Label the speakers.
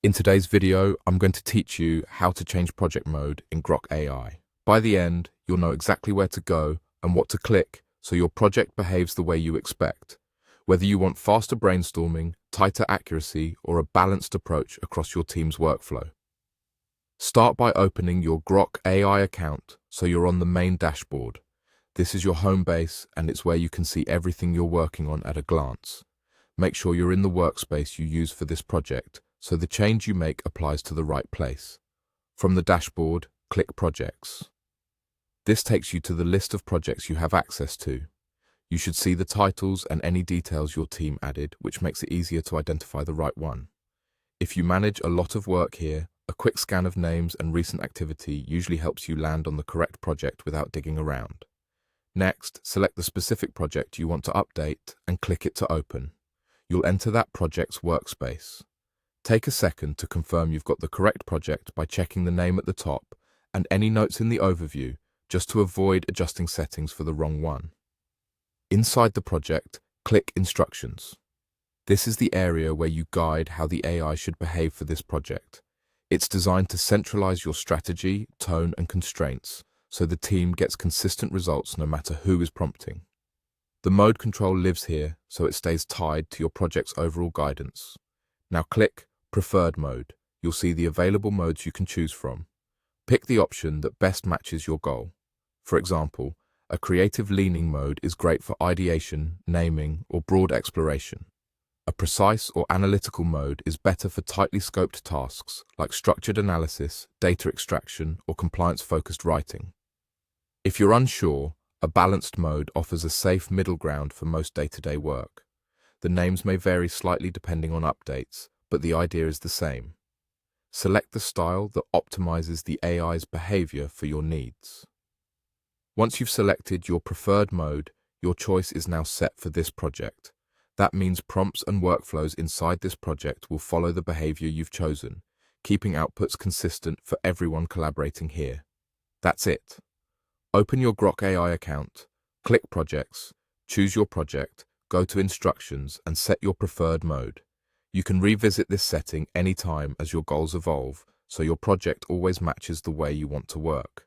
Speaker 1: In today's video, I'm going to teach you how to change project mode in Grok AI. By the end, you'll know exactly where to go and what to click so your project behaves the way you expect. Whether you want faster brainstorming, tighter accuracy, or a balanced approach across your team's workflow. Start by opening your Grok AI account so you're on the main dashboard. This is your home base and it's where you can see everything you're working on at a glance. Make sure you're in the workspace you use for this project so the change you make applies to the right place. From the dashboard, click Projects. This takes you to the list of projects you have access to. You should see the titles and any details your team added, which makes it easier to identify the right one. If you manage a lot of work here, a quick scan of names and recent activity usually helps you land on the correct project without digging around. Next, select the specific project you want to update and click it to open. You'll enter that project's workspace. Take a second to confirm you've got the correct project by checking the name at the top and any notes in the overview, just to avoid adjusting settings for the wrong one. Inside the project, click Instructions. This is the area where you guide how the AI should behave for this project. It's designed to centralize your strategy, tone, and constraints, so the team gets consistent results no matter who is prompting. The mode control lives here, so it stays tied to your project's overall guidance. Now click Preferred Mode. You'll see the available modes you can choose from. Pick the option that best matches your goal. For example, a creative leaning mode is great for ideation, naming, or broad exploration. A precise or analytical mode is better for tightly scoped tasks like structured analysis, data extraction, or compliance-focused writing. If you're unsure, a balanced mode offers a safe middle ground for most day-to-day work. The names may vary slightly depending on updates, but the idea is the same. Select the style that optimizes the AI's behavior for your needs. Once you've selected your preferred mode, your choice is now set for this project. That means prompts and workflows inside this project will follow the behavior you've chosen, keeping outputs consistent for everyone collaborating here. That's it. Open your Grok AI account, click Projects, choose your project, go to Instructions, and set your preferred mode. You can revisit this setting anytime as your goals evolve, so your project always matches the way you want to work.